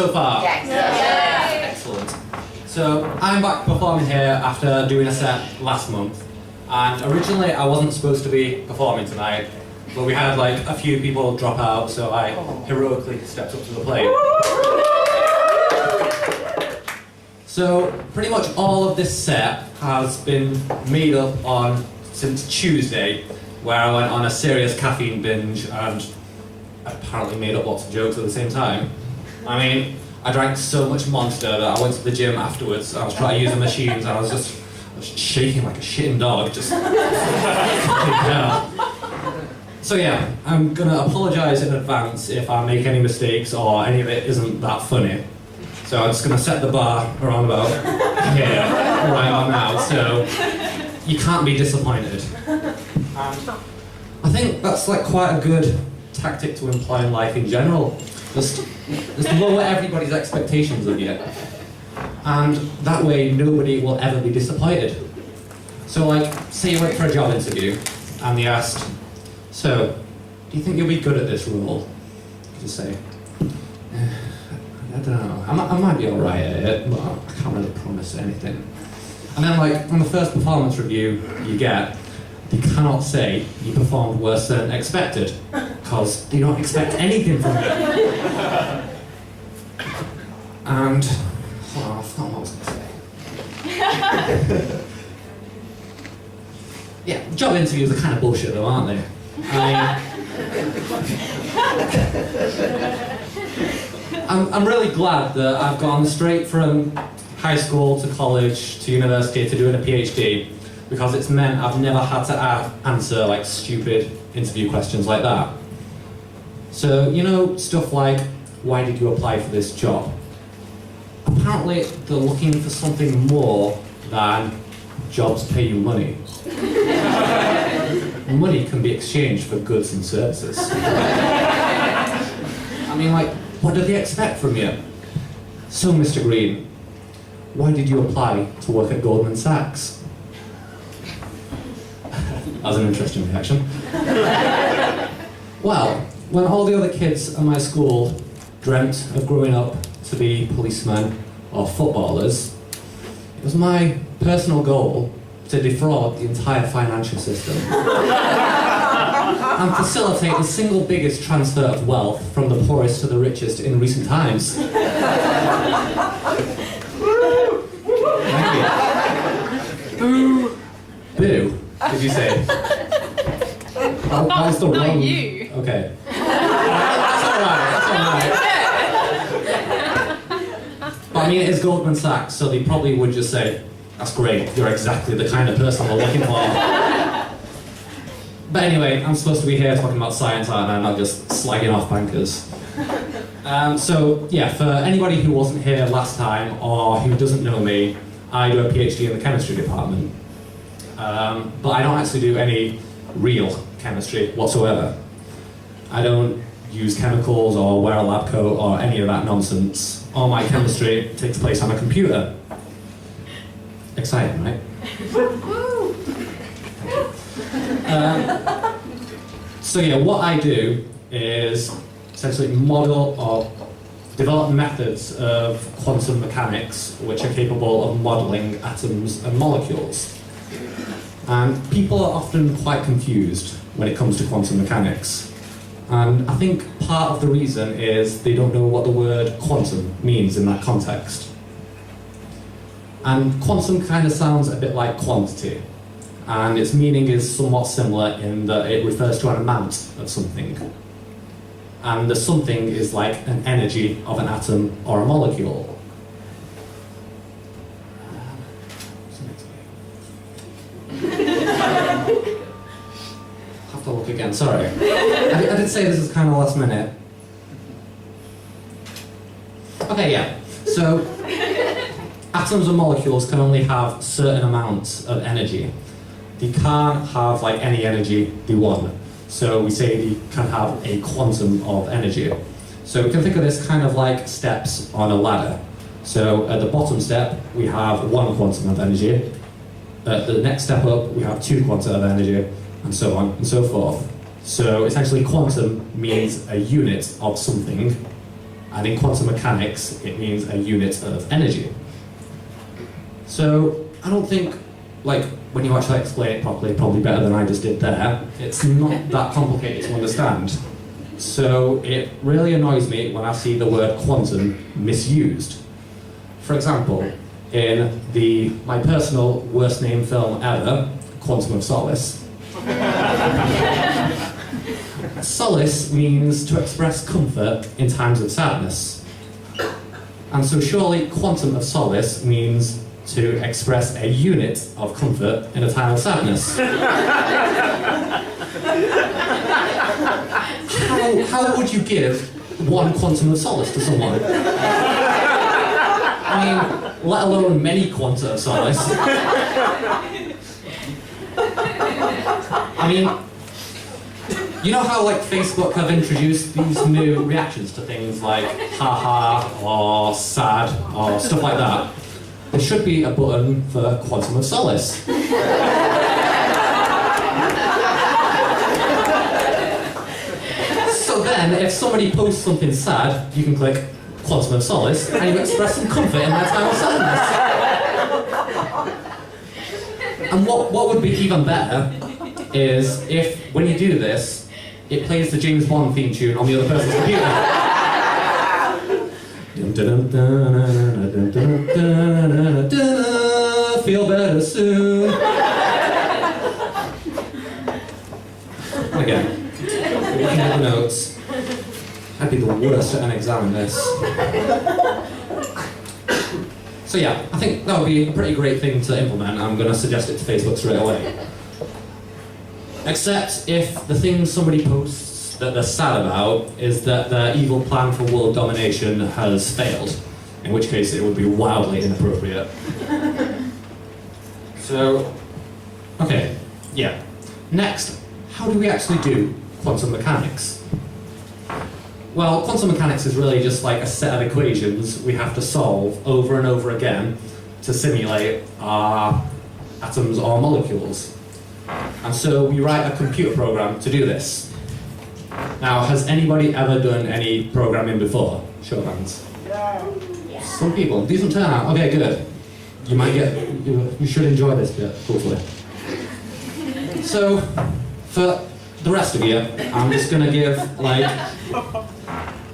so far? Yes. Excellent. So I'm back performing here after doing a set last month, and originally I wasn't supposed to be performing tonight, but we had like a few people drop out, so I heroically stepped up to the plate. So pretty much all of this set has been made up on since Tuesday, where I went on a serious caffeine binge and apparently made up lots of jokes at the same time. I mean, I drank so much Monster that I went to the gym afterwards. I was trying to use the machines and I was shaking like a shitting dog, just yeah. So yeah, I'm gonna apologise in advance if I make any mistakes or any of it isn't that funny. So I'm just gonna set the bar around about here, right on now, so you can't be disappointed. I think that's like quite a good tactic to employ in life in general. Just lower everybody's expectations of you. And that way nobody will ever be disappointed. So like, say you went for a job interview and they asked, so, do you think you'll be good at this role? You say, I don't know, I might be alright at it, but I can't really promise anything. And then like, on the first performance review you get, they cannot say you performed worse than expected, because they don't expect anything from you. And, hold on, I forgot what I was going to say. Yeah, job interviews are kind of bullshit though, aren't they? I'm really glad that I've gone straight from high school to college to university to doing a PhD, because it's meant I've never had to answer like stupid interview questions like that. So, you know, stuff like, why did you apply for this job? Apparently they're looking for something more than jobs pay you money. Money can be exchanged for goods and services. I mean, like, what do they expect from you? So, Mr. Green, why did you apply to work at Goldman Sachs? That was an interesting reaction. Well, when all the other kids at my school dreamt of growing up to be policemen or footballers, it was my personal goal to defraud the entire financial system and facilitate the single biggest transfer of wealth from the poorest to the richest in recent times. Thank you. Boo! Boo, did you say? That was the Not wrong... you. Okay. That's alright. But I mean, it is Goldman Sachs, so they probably would just say, that's great, you're exactly the kind of person we're looking for. But anyway, I'm supposed to be here talking about science, aren't I? Not just slagging off bankers. So yeah, for anybody who wasn't here last time or who doesn't know me, I do a PhD in the chemistry department. But I don't actually do any real chemistry whatsoever. I don't use chemicals or wear a lab coat or any of that nonsense. All my chemistry takes place on a computer. Exciting, right? So yeah, what I do is essentially model or develop methods of quantum mechanics which are capable of modeling atoms and molecules. And people are often quite confused when it comes to quantum mechanics. And I think part of the reason is they don't know what the word quantum means in that context. And quantum kind of sounds a bit like quantity, and its meaning is somewhat similar in that it refers to an amount of something. And the something is like an energy of an atom or a molecule. Have to look again, sorry. I did say this is kind of last minute. Okay, yeah. So, atoms and molecules can only have certain amounts of energy. They can't have like any energy they want. So we say they can have a quantum of energy. So we can think of this kind of like steps on a ladder. So at the bottom step, we have 1 quantum of energy. At the next step up, we have 2 quanta of energy, and so on and so forth. So essentially quantum means a unit of something, And in quantum mechanics, it means a unit of energy. So I don't think, like, when you actually explain it properly, probably better than I just did there, it's not that complicated to understand. So it really annoys me when I see the word quantum misused. For example, in my personal worst named film ever, Quantum of Solace. Solace means to express comfort in times of sadness. And so surely quantum of solace means to express a unit of comfort in a time of sadness. How would you give one quantum of solace to someone? I mean, let alone many quanta of solace. I mean, you know how like Facebook have introduced these new reactions to things like haha or sad or stuff like that? There should be a button for quantum of solace. So then, if somebody posts something sad, you can click quantum of solace and you express some comfort in their time of sadness. And what would be even better is if, when you do this, it plays the James Bond theme tune on the other person's computer. Feel better soon. Again, looking at the notes, I'd be the worst at an exam in this. So yeah, I think that would be a pretty great thing to implement. I'm going to suggest it to Facebook straight away. Except if the thing somebody posts that they're sad about is that their evil plan for world domination has failed, in which case it would be wildly inappropriate. So, okay, yeah. Next, how do we actually do quantum mechanics? Well, quantum mechanics is really just like a set of equations we have to solve over and over again to simulate our atoms or molecules. And so we write a computer program to do this. Now, has anybody ever done any programming before? Show of hands. Yeah. Some people. Decent turnout. Okay, good. You might you should enjoy this bit, hopefully. So, for the rest of you, I'm just going to give, like,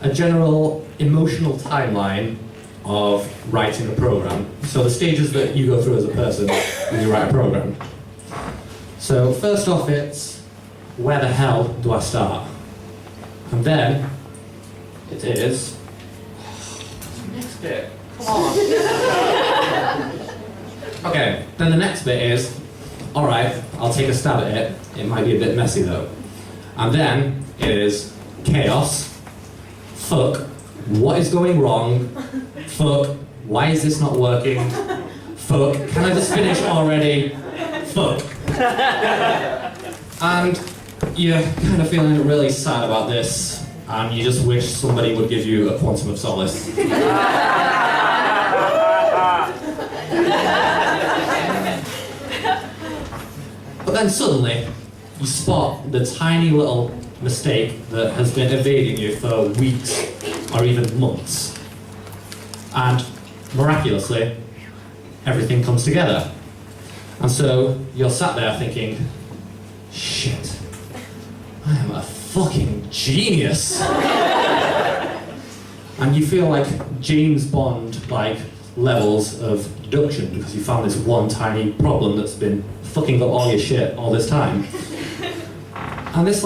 a general emotional timeline of writing a program. So the stages that you go through as a person when you write a program. So first off, it's where the hell do I start? And then it is next bit. Come on. Okay, then the next bit is, all right, I'll take a stab at it. It might be a bit messy though. And then it is chaos. Fuck, what is going wrong? Fuck, why is this not working? Fuck, can I just finish already? Fuck. And you're kind of feeling really sad about this, and you just wish somebody would give you a quantum of solace. But then suddenly, you spot the tiny little mistake that has been evading you for weeks or even months. And miraculously, everything comes together. And so you're sat there thinking, shit, I am a fucking genius. And you feel like James Bond like levels of deduction because you found this one tiny problem that's been fucking up all your shit all this time. And this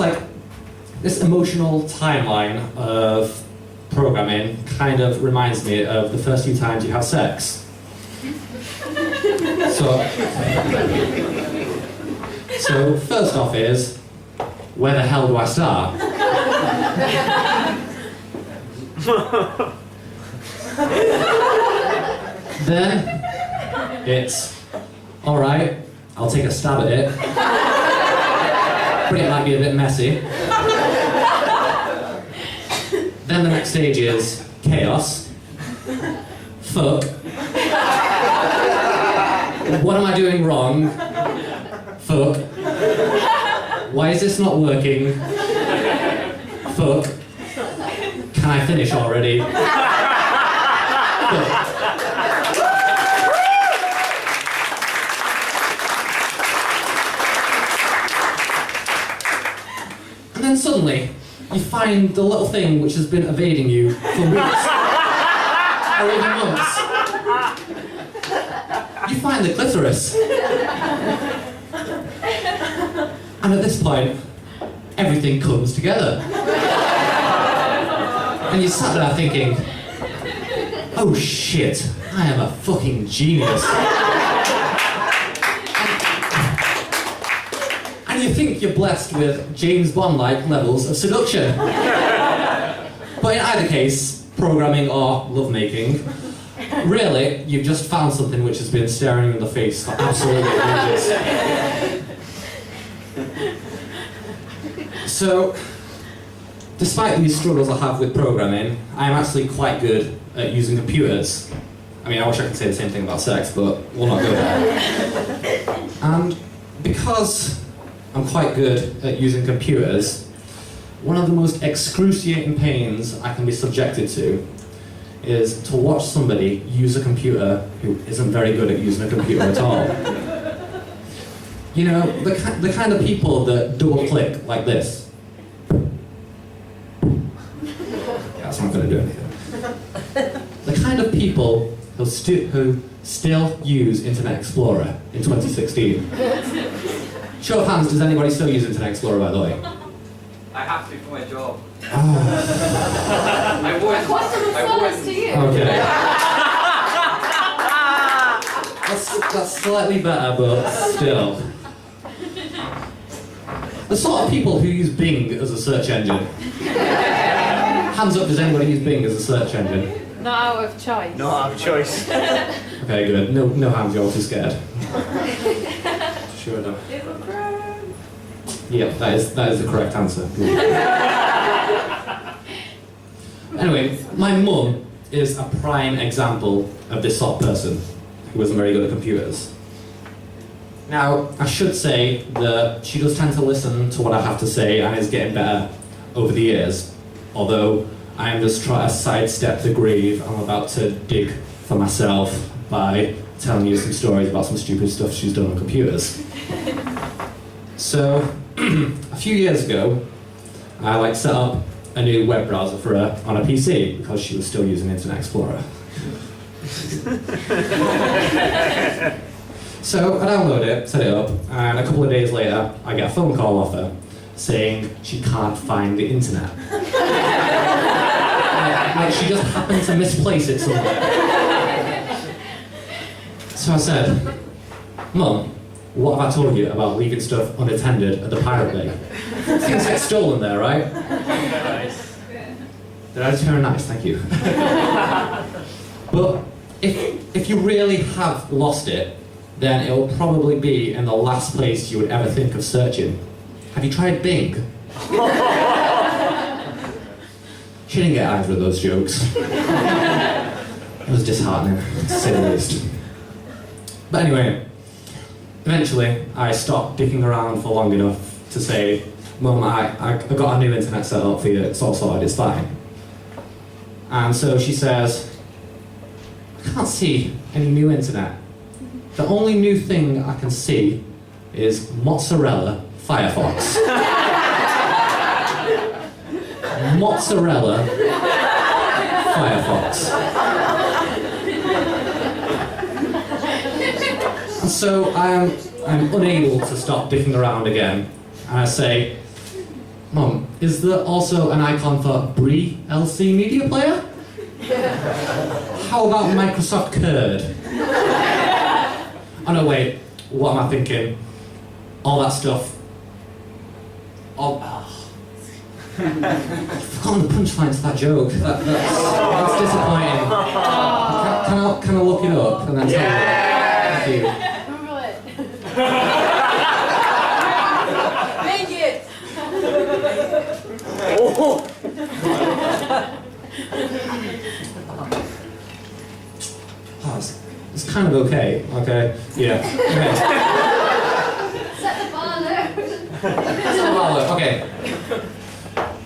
emotional timeline of programming kind of reminds me of the first few times you have sex. So first off is, where the hell do I start? Then it's, all right, I'll take a stab at it. But it might be a bit messy. Then the next stage is chaos. Fuck. What am I doing wrong? Fuck. Why is this not working? Fuck. Can Can I finish already? And then suddenly, you find the little thing which has been evading you for weeks, or even months. You find the clitoris. And at this point, everything comes together. And you sat there thinking, oh shit, I am a fucking genius. And you think you're blessed with James Bond-like levels of seduction. But in either case, programming or lovemaking, really, you've just found something which has been staring you in the face for absolutely ages. So, despite these struggles I have with programming, I'm actually quite good at using computers. I mean, I wish I could say the same thing about sex, but we'll not go there. And because I'm quite good at using computers, one of the most excruciating pains I can be subjected to is to watch somebody use a computer who isn't very good at using a computer at all. You know, the kind of people that double click like this. That's not going to do anything. The kind of people who still use Internet Explorer in 2016. Show of hands, does anybody still use Internet Explorer, by the way? I have to for my job. Oh. I would. To you. Okay. That's slightly better, but still. The sort of people who use Bing as a search engine. Hands up, does anybody use Bing as a search engine? Not out of choice. Not out of choice. Okay, good. No hands, you're all too scared. Sure enough. Yeah, that is the correct answer. Anyway, my mum is a prime example of this sort of person who isn't very good at computers. Now, I should say that she does tend to listen to what I have to say and is getting better over the years, although I am just trying to sidestep the grave I'm about to dig for myself by telling you some stories about some stupid stuff she's done on computers. So, a few years ago, I set up a new web browser for her on a PC because she was still using Internet Explorer. So I download it, set it up, and a couple of days later, I get a phone call off her saying she can't find the internet. Like she just happened to misplace it somewhere. So I said, Mum, what have I told you about leaving stuff unattended at the Pirate Bay? Things get stolen there, right? Nice. Did I just hear a nice? Thank you. But if you really have lost it, then it will probably be in the last place you would ever think of searching. Have you tried Bing? She didn't get either of those jokes. It was disheartening, to say the least. But anyway, eventually I stopped dicking around for long enough to say, Mum, I got a new internet set up for you, it's all sorted, it's fine. And so she says, I can't see any new internet. The only new thing I can see is mozzarella Firefox. Mozzarella Firefox. And so I'm unable to stop dicking around again. And I say, Mum, is there also an icon for Brie LC Media Player? How about Microsoft Curd? Oh no, wait, what am I thinking? All that stuff. I've forgotten the punchline to that joke. That's disappointing. Can I look it up and then tell you? Thank you. Google it. Make it. Oh, it's kind of okay. Yeah. Okay. Set the bar low. Okay.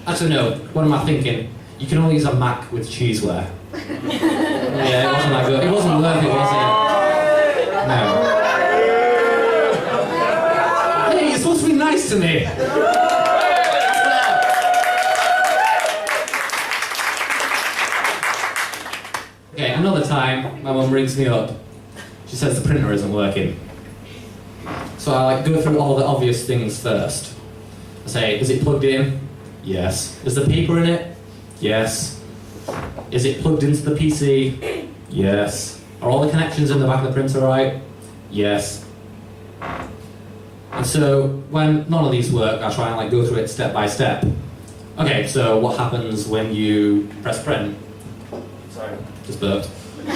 Actually, no. What am I thinking? you can only use a Mac with cheeseware. Yeah, it wasn't that good. It wasn't worth it, was it? No. Hey, you're supposed to be nice to me. Okay, another time, my mum rings me up. She says the printer isn't working. So I go through all the obvious things first. I say, is it plugged in? Yes. Is the paper in it? Yes. Is it plugged into the PC? Yes. Are all the connections in the back of the printer right? Yes. And so when none of these work, I try and go through it step by step. Okay, so what happens when you press print? Sorry, just burped. Too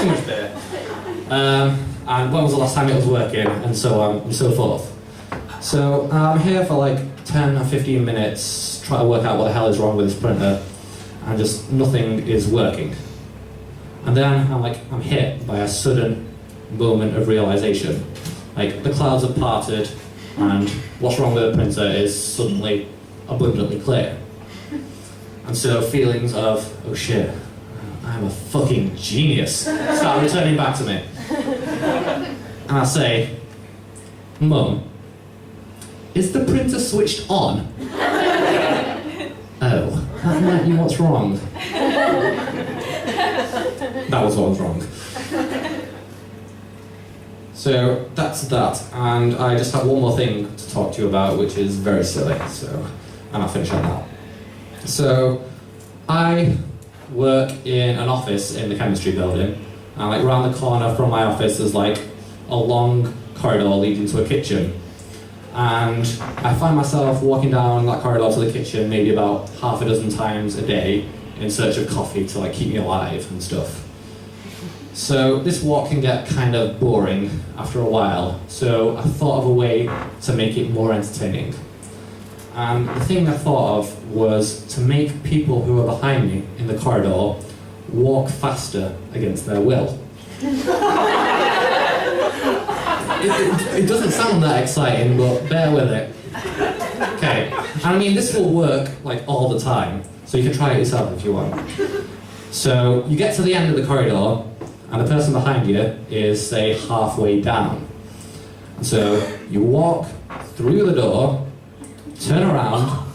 much beer. And when was the last time it was working, and so on and so forth. So I'm here for 10 or 15 minutes, trying to work out what the hell is wrong with this printer, and just nothing is working. And then I'm hit by a sudden moment of realization. The clouds have parted, and what's wrong with the printer is suddenly abundantly clear. And so feelings of, oh shit, I'm a fucking genius, start returning back to me. And I say, Mum, is the printer switched on? Oh, that might be what's wrong. That was what was wrong. So that's that, and I just have one more thing to talk to you about, which is very silly, and I'll finish on that. So, I work in an office in the chemistry building, and round the corner from my office is a long corridor leading to a kitchen. And I find myself walking down that corridor to the kitchen maybe about half a dozen times a day in search of coffee to keep me alive and stuff. So this walk can get kind of boring after a while, so I thought of a way to make it more entertaining. And the thing I thought of was to make people who are behind me in the corridor walk faster against their will. It doesn't sound that exciting, but bear with it. Okay, and I mean this will work all the time, so you can try it yourself if you want. So you get to the end of the corridor, and the person behind you is, say, halfway down. And so you walk through the door, turn around,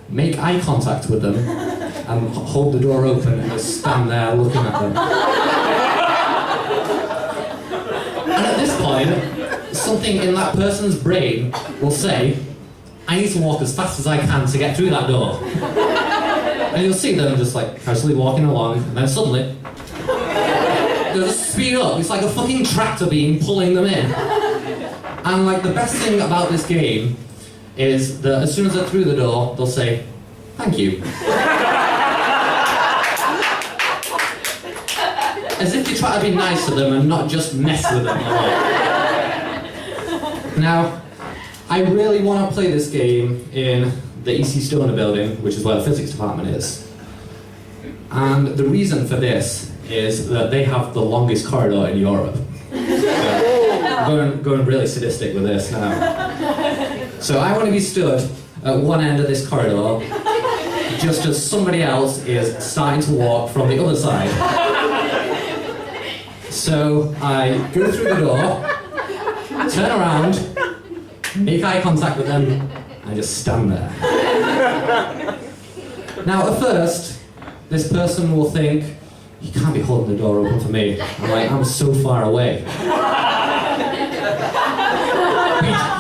make eye contact with them, and hold the door open and just stand there looking at them. And at this point, something in that person's brain will say, I need to walk as fast as I can to get through that door. And you'll see them just casually walking along, and then suddenly, they'll just speed up. It's like a fucking tractor beam pulling them in. And the best thing about this game is that as soon as they're through the door, they'll say, thank you. As if you try to be nice to them and not just mess with them a lot. Now, I really want to play this game in the EC Stoner building, which is where the physics department is. And the reason for this is that they have the longest corridor in Europe. So, going really sadistic with this now. So I want to be stood at one end of this corridor, just as somebody else is starting to walk from the other side. So I go through the door, turn around, make eye contact with them, and just stand there. Now at first, this person will think, you can't be holding the door open for me. I'm so far away.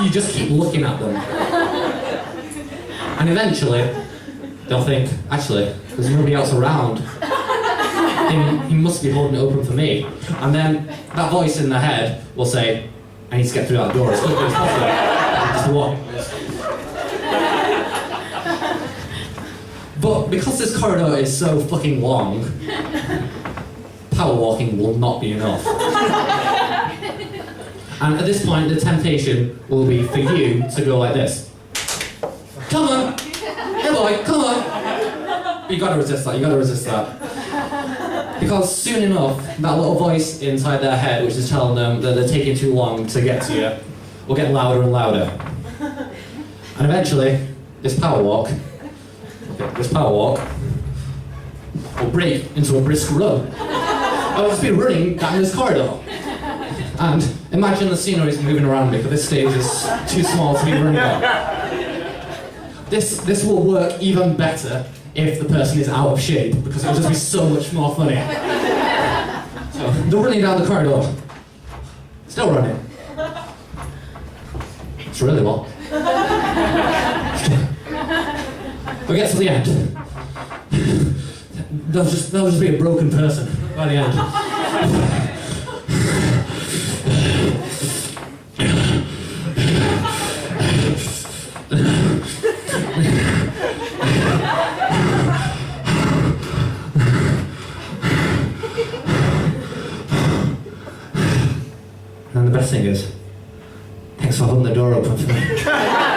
You just keep looking at them. And eventually, they'll think, actually, there's nobody else around. He must be holding it open for me. And then that voice in their head will say, I need to get through that door as quickly as possible. Just walk. But because this corridor is so fucking long, power walking will not be enough. And at this point, the temptation will be for you to go like this. Come on! Hey boy, come on! You gotta resist that. Because soon enough, that little voice inside their head, which is telling them that they're taking too long to get to you, will get louder and louder. And eventually, this power walk Okay, this power walk will break into a brisk run. I'll just be running down this corridor. And imagine the scenery is moving around me, but this stage is too small to be running on. This will work even better if the person is out of shape, because it'll just be so much more funny. So, they're running down the corridor. Still running. It's really long. We'll get to the end. They'll just be a broken person by the end. And the best thing is, thanks for holding the door open for me.